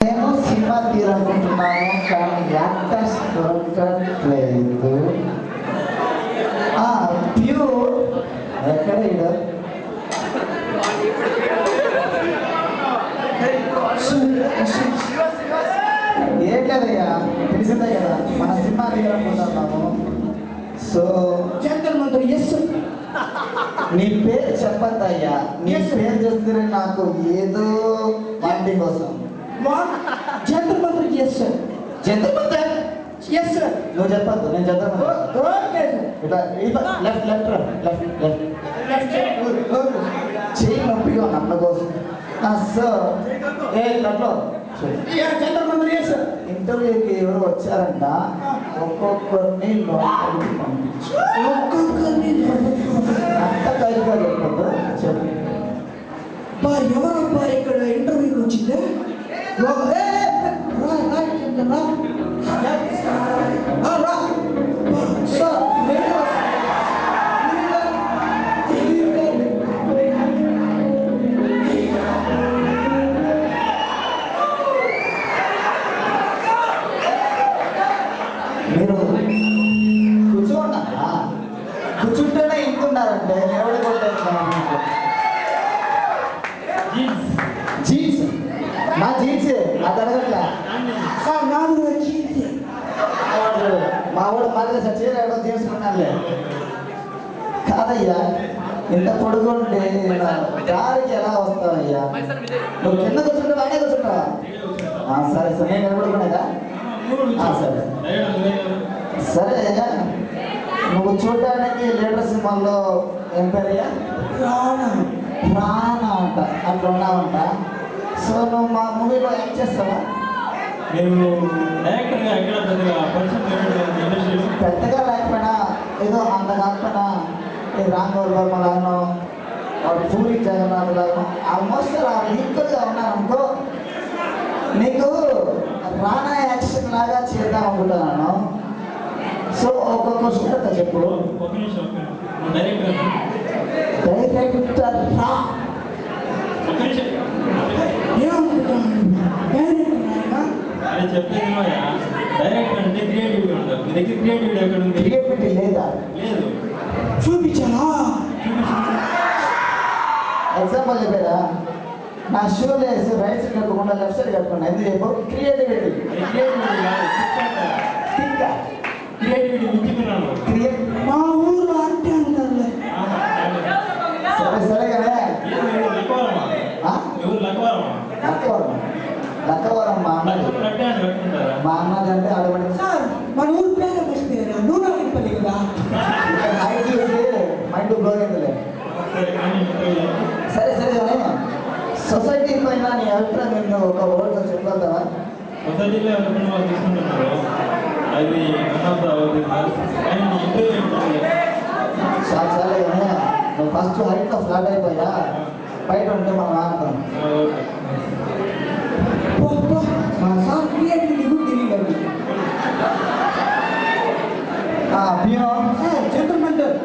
నేను సినిమా తీయాలనుకుంటున్నాను కానీ యాక్టర్స్ దొరకట్లేదు. ప్యూర్ ఎక్కడ ఇడు ఏంటదయ్యా తెలిసిందే కదా మన సినిమా తీయాలనుకుంటున్నాము. సో జంటల్మంటారు ఎస్. నీ పేరు చెప్పద్దయ్యా, నీ పేరు చెప్తే నాకు ఏదో వాటి కోసం. జంటల్మంటారు ఎస్ సార్. జంతర్ ఎస్ సార్. నువ్వు చెప్పద్దు, నేను చెప్తాను. Okay sir. ఇట్లా లెఫ్ట్ లెఫ్ట్ లెఫ్ట్ లెఫ్ట్ చెయ్యి నొప్పిగా అన్న కోసం. సో ఏ కట్లో జంటల్మంటారు ఎస్ సార్. ఇంటర్వ్యూకి ఎవరు వచ్చారంట, ఒక్కొక్కరిని లోపలికి పంపించు. ఒక్కొక్కరిని అంత కైగా చెప్పద్దు, చెప్పు. ఎవరబ్బా ఇక్కడ ఇంటర్వ్యూకి వచ్చిందే? మీరు కూర్చోన్నారా? కూర్చుంటేనే ఇంటున్నారంటే నిలబడిపోతారు. జీన్స్ నా జీన్స్ అది అడగట్లా సార్ నాది జీన్స్. మా వాడు మళ్ళీ సార్ చీరాడో తీసుకున్నానులే. కాదయ్యా, ఇంత పొడుగుంటే దారికి ఎలా వస్తావయ్యా? నువ్వు కింద కూర్చుంటే వాడే కూర్చుంటావా? సరే సరే, నేను నిలబడుకునేదా? సరే సరే. నువ్వు చూడడానికి లీడర్ సినిమాల్లో ఏం పేరయ్యా? రానా అంట, అట్లా ఉన్నావంట. సో నువ్వు మా మూవీలో యాక్ట్ చేస్తావా? పెద్దగా లేకపోయినా ఏదో అంత కాకపోయినా ఈ రాంగోల్ వర్మ లాగానో పూరి జగన్నాథ్ లాగానో ఆల్మోస్ట్ ఈక్వల్గా ఉన్నారనుకో, నీకు రానా యాక్షన్ లాగా చేద్దాం అనుకుంటున్నాను. సో ఒక క్వశ్చన్ కదా చెప్పు. డైరెక్టర్ రా. క్రియేటివిటీ లేదా? చూపించానా? ఎగ్జాంపుల్ చెప్పారా? నా షూ లేసి రైట్ సైడ్ కట్టుకుండా లెఫ్ట్ సైడ్ కట్టుకున్నా. ఎందుకు చెప్పు? క్రియేటివిటీ. మా ఊర్లో అంటే అంటారులే. సరే సరే కదా. లక్కవరం మా అన్నది అంటే అడగండి సార్, మన ఊరు పేరు మర్చిపోయారా? నూనెపల్లి కదా. హైట్ చూసి మైండ్ బ్లో అయిందిలే. సరే సరే కానీ సొసైటీ పైన నీ అభిప్రాయం నేను ఒక వర్డ్తో చెప్పగలుగుతావా? సొసైటీలో ఎవరికైనా వాళ్ళు తీసుకుంటున్నారు, అది చాలా చాలా కానీ నువ్వు ఫస్ట్ హైట్లో ఫ్లాట్ అయిపోయా, బయట ఉంటే మనం ఆడతాం. సార్ క్రియేటివిటీ కూడా తెలియదు. పియో జంటల్మంటారు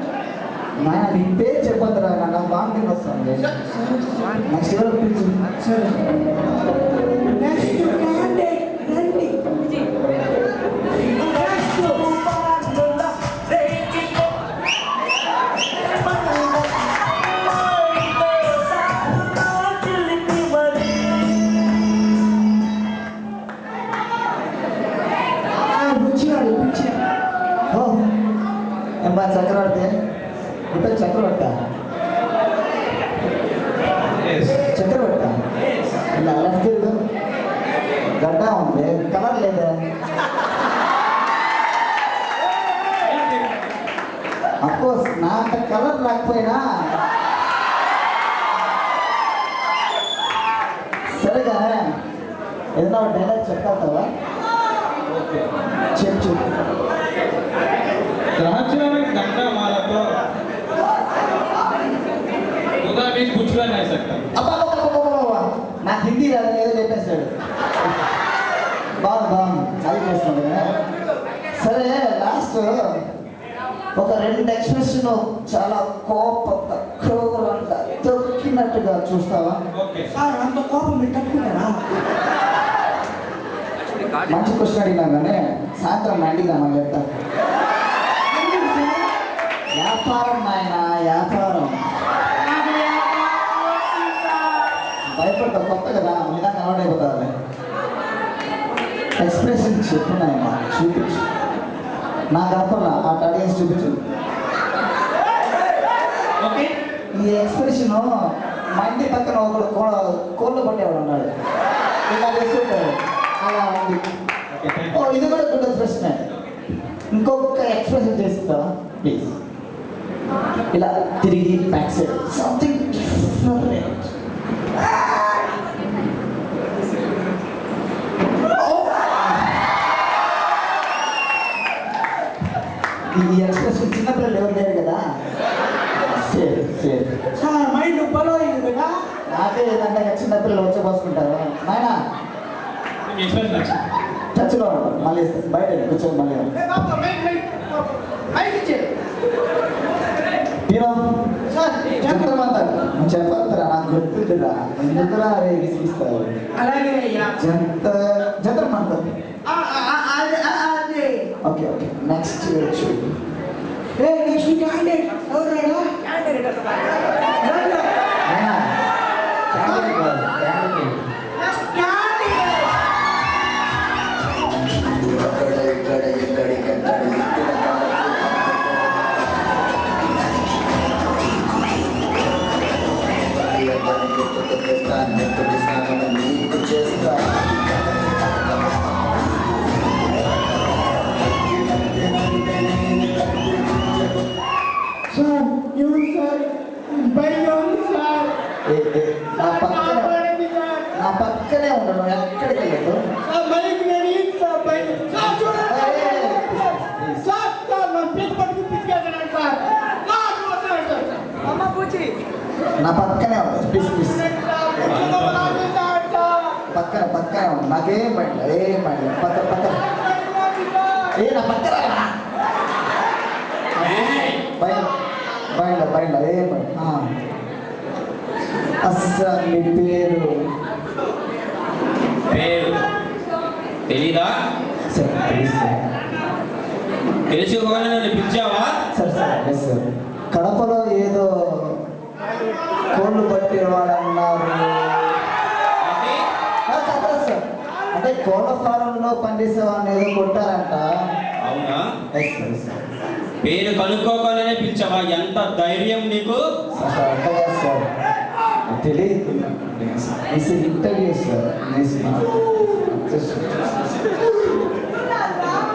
నాయన నీ పేరు చెప్పొద్దురా, నాకు బాగా వస్తుంది. నెక్స్ట్ ఇయర్ పిలిచి సరే. నెక్స్ట్ క్యాండిడేట్ రండి. ఎంబా చక్రవర్తి, ఇప్పుడు చక్రవర్తి చక్రవర్తి ఇలా లెఫ్ట్ గడ్డ ఉంది, కలర్ లేదా? అఫ్కోర్స్ నా అంత కలర్ లేకపోయినా సరేగా ఏదైనా ఒక డైలాగ్ చెప్తావా? చెప్పు. गंगा माला तो खुदा भी कुछ भी नहीं सकता. నాకు హిందీ రాదు, ఏదో చెప్పేస్తాడు. బాగుంది అది చేస్తుంది. సరే లాస్ట్ ఒక రెండు ఎక్స్ప్రెషన్ చాలా కోపంగా క్రూరంగా తొక్కినట్టుగా చూస్తావా? సార్ అంత కోపం మీరు తట్టుకుంటారా? మంచి క్వశ్చన్ అడిగినా కానీ సాయంత్రం మా ఇంటికి రమ్మని చెప్తా. వ్యాపారం నాయన, వ్యాపారం. భయపడతా, కొత్త కదా, నిదాన్ని అలవాటు అయిపోతుంది. ఎక్స్ప్రెషన్ చెప్పు నాయన, చూపించు. నా గడపలా ఆ అడిగేసి చూపించు. ఓకే ఈ ఎక్స్ప్రెషన్ మా ఇంటి పక్కన ఒకడు కోళ్ళు పట్టేవాడు ఉన్నాడు, ఇలా చేస్తుంటాడు, అలా ఉంది. ఓ ఇది కూడా గుడ్ ఎక్స్ప్రెషన్. ఇంకొక ఎక్స్ప్రెషన్ చేస్తావా ప్లీజ్? ఇలా తిరిగి బ్యాక్ సైడ్ సంథింగ్ డిఫరెంట్. ఈ ఎక్స్ప్రెషన్ చిన్నపిల్లలు ఎవరు లేరు కదా. సరే సరే సార్ మైండ్ బలో అయింది కదా. నాకే ఏదంటే చిన్నపిల్లలు వచ్చి పోసుకుంటారు నాయన. చర్చిలో ఉంటాం, మళ్ళీ బయట కూర్చొని మళ్ళీ సార్ జంతమంటారు చెప్పారా? నాకు గుర్తుందిరా, ఎందుకురా అరే విసిగిస్తావు? అలాగే అయ్యా. జంతమంటారు. అదే ఓకే ఓకే నెక్స్ట్ చూడు. నెక్స్ట్ క్యాండిడేట్ ఎవరు రాడా? నాయనా, క్యాండిడేట్ కాదు, క్యాండిడేట్. సార్ ఎవరు సార్? బయట ఉంది సార్. నా పక్కనే ఉండను, ఎక్కడికి వెళ్ళదు. సార్ బయట నేను సార్ బయట. సార్ చూడండి సార్, సార్ నా పిక్ పట్టుకు పిచ్చేసాను సార్. అమ్మ పూచి నా పక్కనే ఉండదు, ప్లీజ్ ప్లీజ్ పక్కన పక్కనే ఉంది. నాకేం పడలేదు, ఏం పడలేదు. పక్కన పక్కన నా పక్కన బయట బయట బయట ఏం పడలేదు. అస్సలు మీ పేరు తెలీదా? Sir please sir. తెలుసుకోవాలని నన్ను పిలిచావా? Sir sir yes sir. కడపలో ఏదో కోళ్ళు పట్టేవాడు అన్నారు. సార్ అంటే కోళ్ళ ఫారంలో పనిచేసేవాడిని ఏదో కొట్టారంట. అవునా? Yes sir yes sir. పేరు కనుక్కోవాలనే పిలిచావా? ఎంత ధైర్యం నీకు? సార్ అంతగా సార్ తెలియదు. It's interview sir.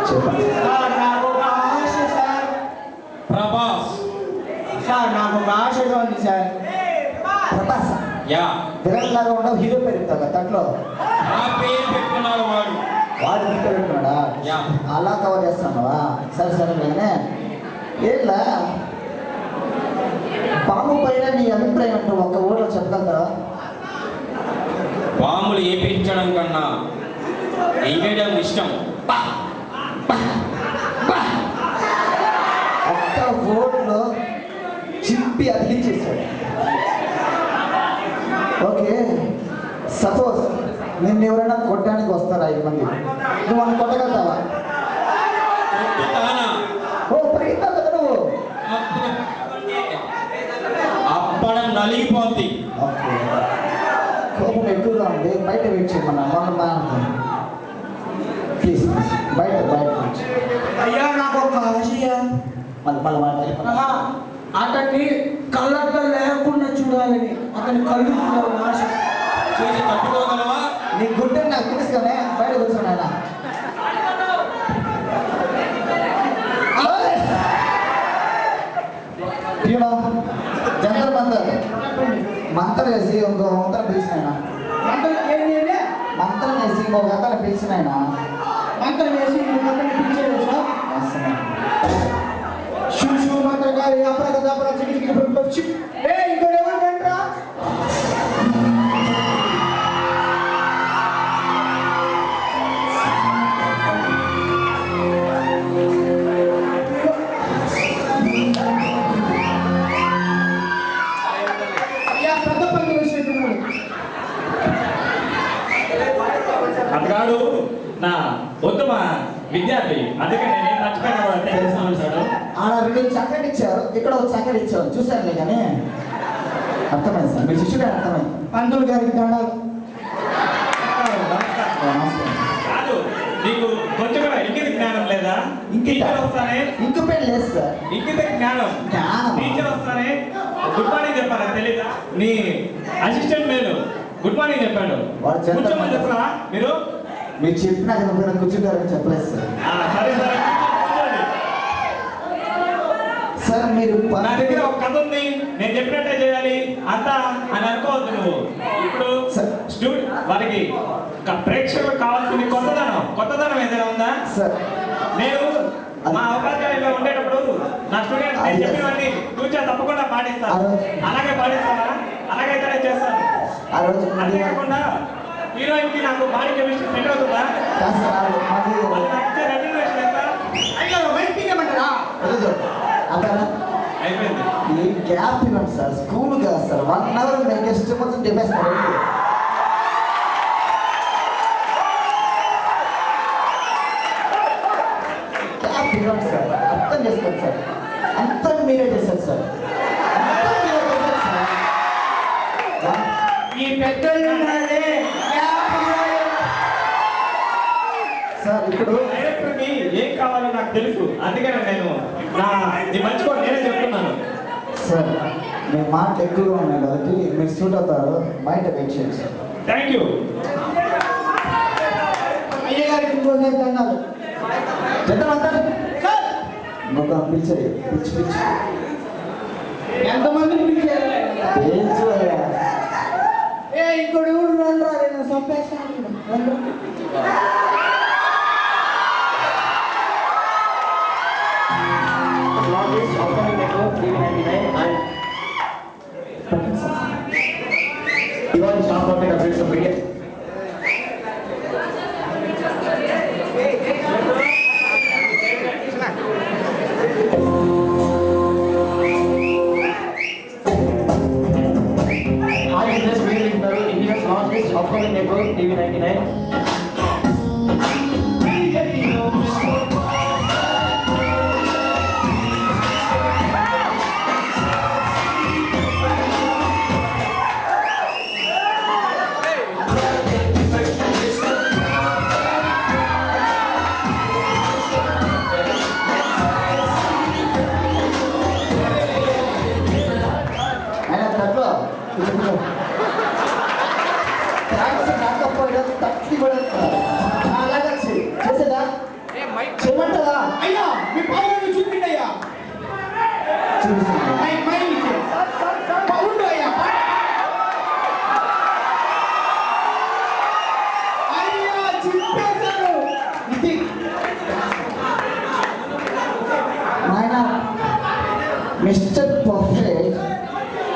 చెప్పండి సార్ నాకు ఒక ఆశ సార్. ప్రభాస్. సార్ నాకు ఒక ఆశగా ఉంది సార్. ప్రభాస్ యా, విలన్ లాగా ఉండవు, హీరో పేరు ఇస్తాను తట్లో. నా పేరు పెట్టుకున్నాడు వాడు. వాడు ఇంట్లో పెట్టుకున్నాడా? యా. అలా కవర్ చేస్తున్నావా? సరే సరేలేనే. ఏంలా పాము పైన నీ అభిప్రాయం అంటూ ఒక్క ఊళ్ళో చెప్పగలరా? పాములు ఏపించడం కన్నా వేయడం ఇష్టం. ఒక్క ఓట్లో చింపి అతికించేసాడు. ఓకే, సపోజ్ నిన్ను ఎవరైనా కొట్టడానికి వస్తారా 5 మంది, నువ్వు అని కొట్టగలుగుతావా? కొట్టుతానా? ఓ పరిగెత్తావు కదా నువ్వు. అప్పడం నలిగిపోద్ది. ఓకే, కోపం ఎక్కువగా ఉంది, బయట వెయిట్ చేయమన్నా. ప్లీజ్ బయట బయట వెయిట్ చేయి. అయ్యా నాకు ఒక ఆశయ. మళ్ళీ మళ్ళీ మాట్లాడి అతన్ని కళ్ళతో లేకుండా చూడాలని, అతని కళ్ళు చూడాలని ఆశ. చూసి తట్టుకోగలవా? నీ గుడ్డని నాకు తెలుసుగానే, బయట కూర్చోండి ఆయన. జంతర్ మంతర్ మంత్రం వేసి ఇంకో మంత్రం పిలిచిన మంత్రం వేసి ఇంకో గంటలు పిలిచిన మంత్రం వేసి ఇంకొకరిని పిలిచేది సార్. శివ శివ మంత్రం గారి అపరాధ చికిత్సకి ఇంకోటి ఎవరికంటరా? అయ్యా పెద్ద పని విషయం అతగాడు నా ఉత్తమ విద్యార్థి, అందుకే నేను ఏం మర్చిపోయినా కూడా తెలుసు. ఆడ 2 చాక్లెట్ ఇచ్చారు, ఇక్కడ ఒక చాక్లెట్ ఇచ్చారు, చూసారులే కానీ అర్థమైంది సార్, మీరు శిష్యుడే అర్థమైంది. పంతులు గారికి దండాలు. కాదు, నీకు కొంచెం కూడా ఇంగిత జ్ఞానం లేదా? టీచర్ వస్తానే ఇంకొకటి లేదు సార్. ఇంగిత జ్ఞానం. టీచర్ వస్తానే గుడ్ మార్నింగ్ చెప్పారా? తెలీదా? నీ అసిస్టెంట్ మేలు గుడ్ మార్నింగ్ చెప్పాడు. కూర్చోమని చెప్పరా మీరు? మీరు చెప్పినా చెప్పిన కూర్చుంటారని చెప్పలేదు సార్. సరే సరే సార్, మీరు నా దగ్గర ఒక కథ ఉంది, నేను చెప్పినట్టే చేయాలి అంతా అని అనుకోవద్దు నువ్వు. ఇప్పుడు స్టూడెంట్ వారికి ప్రేక్షకులకు కావాల్సింది కొత్తదనం ఏదైనా ఉందా? సార్, నేను మా ఉపాధ్యాయుల్లో ఉండేటప్పుడు నా స్టూడెంట్స్ నేను చెప్పినవన్నీ కూర్చొని తప్పకుండా పాటిస్తాను. అలాగే పాటిస్తానా? అలాగైతేనే చేస్తాను. అంతేకాకుండా హీరోయిన్ కి నాకు బాడీ కెమిస్ట్రీ సెట్ అవుతుందా? రెమ్యునరేషన్ ఎంత? అయిపోయింది. ఈ గ్యాప్ ఇవ్వండి సార్, స్కూల్ కాదు సార్. 1 అవర్ మేము గెస్ట్ మొత్తం చెప్పేస్తారు. గ్యాప్ ఇవ్వండి సార్, అర్థం చేసుకోండి సార్. అంతా మీరే చేశారు సార్. ఈ పెద్దలు సార్ ఇప్పుడు డైరెక్టర్కి ఏం కావాలో నాకు తెలుసు, అందుకనే నేను నీ మంచిగా నేనే చెప్తున్నాను. సార్, మీ మాట ఎక్కువగా ఉన్నాయి కాబట్టి మీరు సూట్ అవుతారు, బయట వెయిట్ చేయండి సార్. Thank you. అయ్యగారికి ఇంకోసారి దండాలు. జతమంతా ఇంకొక పిలిచాయి, పిచ్చి ఎంతమందిని పిలిచారు? ఇంకోటి ఊరు రెండు రాదు, సంపేస్తాను. ఇవాళ stock market updates of India. India's largest upcoming network, TV99. అయ్యా మీ పౌరులు చూపిండయ్యా. పౌరుడు అయ్యా. అయ్యా చింపేశారు. నాయనా మిస్టర్ పర్ఫెక్ట్,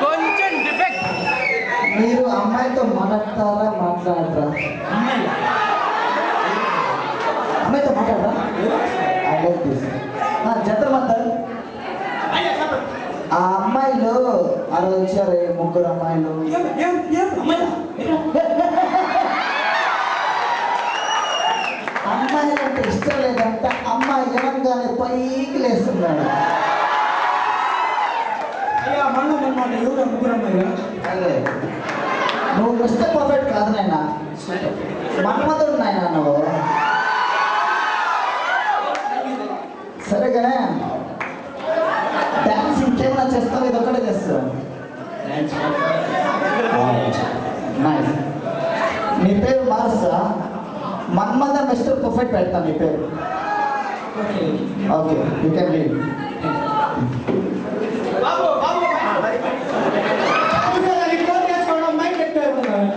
కొంచెం డిఫెక్ట్. మీరు అమ్మాయితో మాట్లాడతారా మాట్లాడరా? అమ్మాయితో మాట్లాడరా? I like this. జంతర్మంతర్, ఆ అమ్మాయిలు ఆ రోజు వచ్చారు, 3 అమ్మాయిలు. అమ్మాయిలు అంటే ఇష్టం లేదంటే అమ్మాయి ఏమంగానే పైకి లేస్తున్నాడు. అయ్యా మళ్ళీ ఎవరు 3 అమ్మాయిలు? అదే నువ్వు మిస్టర్ పర్ఫెక్ట్ కాదు నాయన, మన్మధుడు నాయన నువ్వు. సరేగానే డాన్స్ ఇంకేమైనా చేస్తావు? ఇది ఒక్కటే చేస్తావు. నైస్. నీ పేరు మారుస్తా, మన్మధ మిస్టర్ పర్ఫెక్ట్ పెడతాను నీ పేరు. Okay, you can leave. Babu Babu phone చేసుకోవడం మైక్ పెట్టేస్తున్నారు.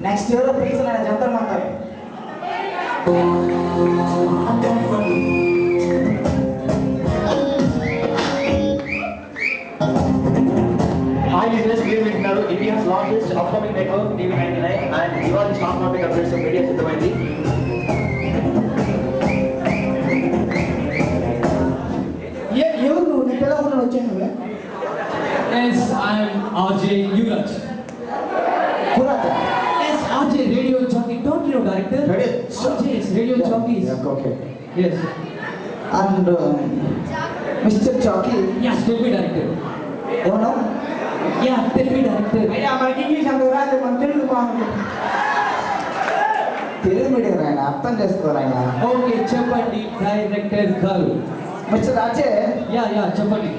నెక్స్ట్ ఎవరో ప్లీజ్ నేను Jantar Mantar. India's largest upcoming network, TV99, and Diwali stock market RJ Yuvraj. Kurata. Yes, RJ radio jockey. Don't you know director? Radio. RJ is radio jockeys. Yeah, okay. Yes. And Mr. Jockey. Yeah, tell me director. ఏమన్నా? Yeah, tell me director. అయ్యా మనకి English అంత రాదు మన తెలుగు బాగుంది Telugu medium ఆయన అర్థం చేసుకోరాయన. Okay, చెప్పండి director గారు. మిస్టర్ రాజే, Yeah, చెప్పండి.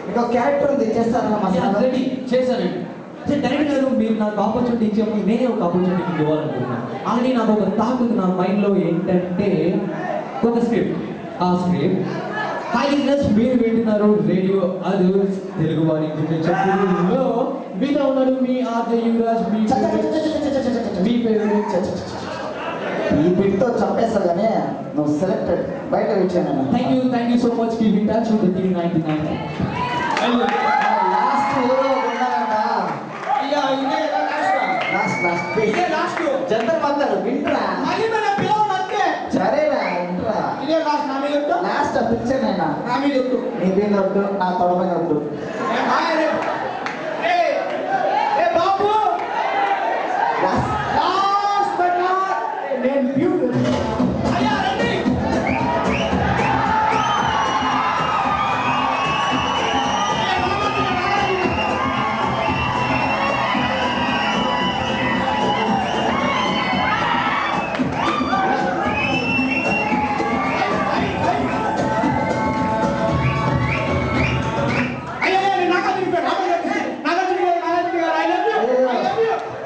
మీకు క్యారెక్టర్ ఉంది చేస్తారా మా Yeah, సార్? ready. చేశానండి. డైరెక్టర్ గారు మీరు నాకు ఆపర్చునిటీ ఇచ్చేప్పుడు నేనే ఒక ఆపర్చునిటీ ఇవ్వాలనుకుంటున్నాను. ఆల్రెడీ నాకు ఒక థాట్ ఉంది నా మైండ్లో ఏంటంటే ఒక స్క్రిప్ట్. ఆ స్క్రిప్ట్ హైనెస్ మీరు వింటున్నారు రేడియో అది తెలుగు వారి చెప్పులో మీతో ఉన్నాడు మీ ఆర్జే యువరాజ్ మీ ఫేవరెట్ ఈ బిట్తో చంపేస్తారు కానీ నువ్వు సెలెక్టెడ్ బయట వచ్చాను. Thank you so much keep in touch with team 99. Last ఎవరో ఉన్నారంట. అయ్యా ఇదే లాస్ట్ ఇదే లాస్ట్ జంతర్ మంతర్ వింటరా? మళ్ళీ మన పిల్లలు అంతే సరేనా వింటరా? ఇదే లాస్ట్ నా మీద వద్దు లాస్ట్ పిక్చర్ అయినా నా మీద వద్దు నీ మీద వద్దు, నా తొడ మీద వద్దు. ఏ బాబు లాస్ట్ లాస్ట్ బట్ నాట్ నేను బ్యూటిఫుల్ అయ్యా రండి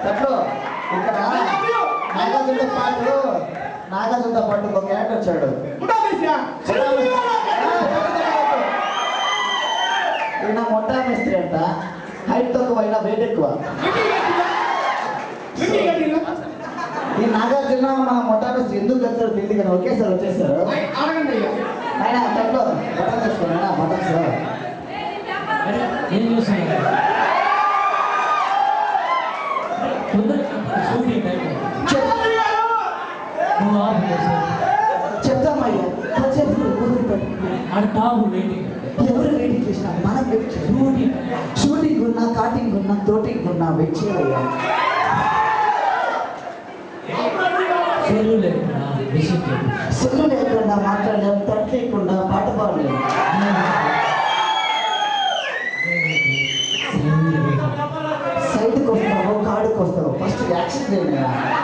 తట్లో ఇక్కడ నాగార్జునతో పాటు ఒక క్యారెక్టర్ వచ్చాడు. ఈయన మొట్టా మేస్త్రి అంట. హైట్ తక్కువ, అయినా వెయిట్ ఎక్కువ. ఈ నాగార్జున మన మొట్టా మేస్త్రి ఎందుకు వచ్చారు తెలియదు కానీ ఒకేసారి వచ్చేసారు. ఆయన తట్లో బటన్ చేసుకోండి బటన్స్ ఏం చూస్తున్నాను షూటింగ్ టైం చెప్తామయ్యా అది కాదు వెయిటింగ్ ఎవరు వెయిటింగ్ చేసినా మనం వెయిట్ చేయాలి. షూటింగ్ ఉన్నా కాటింగ్ ఉన్నా తోటింగ్ ఉన్నా వెయిట్ చేయాలయ్యా. సెల్లు లేకుండా సెల్లు లేకుండా మాట్లాడలేము, తట్టలేకుండా పాట పాడలేము. సైడ్కి వస్తావు కాడుకు వస్తావు ఫస్ట్ యాక్షన్ చేయండి.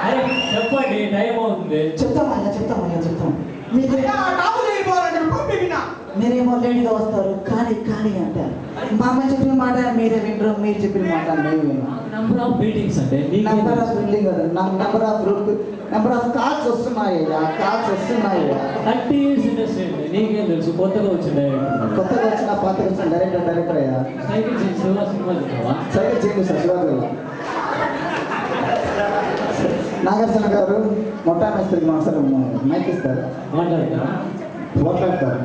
అరే చెప్పండి టైం అవుతుంది. చెప్తాం మీకు మీరేమో లేట్గా వస్తారు కానీ అంటారు. మా అమ్మ చెప్పిన మాట మీరే వినరు, మీరు చెప్పిన మాట మేము విన్నాం. నంబర్ ఆఫ్ మీటింగ్స్ అంటే నంబర్ ఆఫ్ బిల్డింగ్ కదా, నంబర్ ఆఫ్ కార్స్ వస్తున్నాయి. కార్స్ వస్తున్నాయి. 30 years ఇండస్ట్రీ అండి, నీకేం తెలుసు? కొత్తగా వచ్చిన కొత్తగా వచ్చిన పాతగా వచ్చిన డైరెక్టర్ అయ్యా. సైకిల్ సినిమా చూసావా? సైకిల్ చేయండి సార్ శివాజీ నాగార్జున గారు మొట్టా మేస్త్రికి ఒకసారి మైక్ ఇస్తారు, మాట్లాడతారా? మాట్లాడతారు.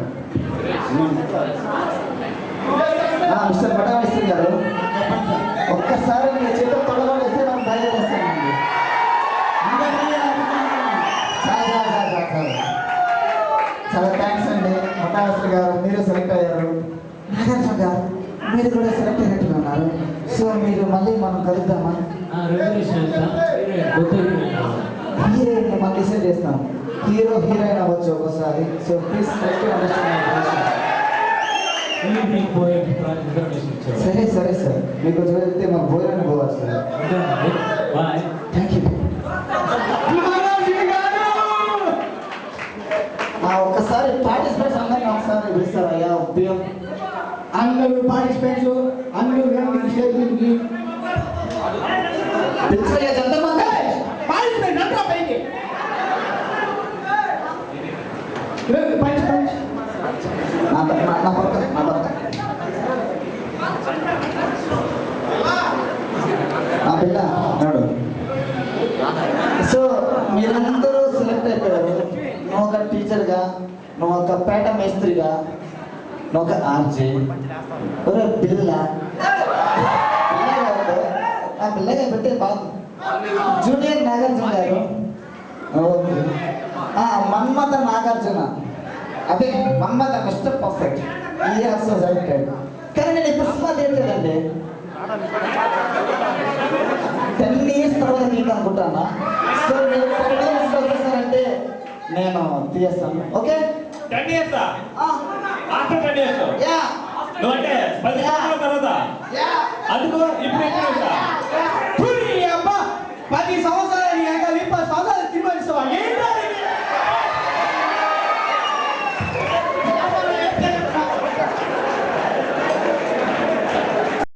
మిస్టర్ మొట్టా మేస్త్రి గారు ఒక్కసారి మీ చేతులు తొడగలేస్తే మనం బయలుదేరేస్తామండి. చాలా థ్యాంక్స్ అండి మొట్టా మేస్త్రి గారు, మీరు సెలెక్ట్ అయ్యారు. నాగార్జున గారు మీరు కూడా సెలెక్ట్ అయినట్టున్నారు. సో మీరు మళ్ళీ మనం కలుద్దామా? హీరోయిన్ మనం డిసైడ్ చేస్తాం. హీరో హీరోయిన్ అవ్వచ్చు ఒకసారి. సో ప్లీజ్ సరే సార్ మీకు వెళ్తే మాకు భోజనం పోవాలి సార్. Thank you. ఒక్కసారి పార్టిసిపేట్స్ అందరినీ ఒకసారి పిలుస్తారు అయ్యా. ఉద్యోగం అందరూ పార్టిసిపెంట్స్ అందరూ రండి స్టేజ్ మీదకి. పిలుస్తాయా ఎంతమంది? పార్టిసిపెంట్ అంతా పైకి పంచ్ నా భర్త నా బిడ్డ నాడు. సో మీరందరూ సెలెక్ట్ అయిపోయారు. నువ్వు ఒక టీచర్గా, నువ్వు ఒక పేట మేస్త్రిగా, నువ్వు ఒక ఆర్జే, ఒక పిల్లగా పెట్టే బాబు జూనియర్ నాగార్జున గారు, మన్మథ నాగార్జున, అదే మన్మథ మిస్టర్ పర్ఫెక్ట్. ఈ ఆల్సో సెలెక్టెడ్. కానీ నేను ఇప్పుడు సినిమా తీయట్లేదండి. 10 years తర్వాత నీకు అనుకుంటానా. సో మీరు 10 years వచ్చేసారంటే నేను తీస్తాను. ఓకే 10 years ఆ, ఆఫ్టర్ 10 years యా నువ్వు అంటే 10 సంవత్సరాల తర్వాత యా అందుకు ఇప్పుడు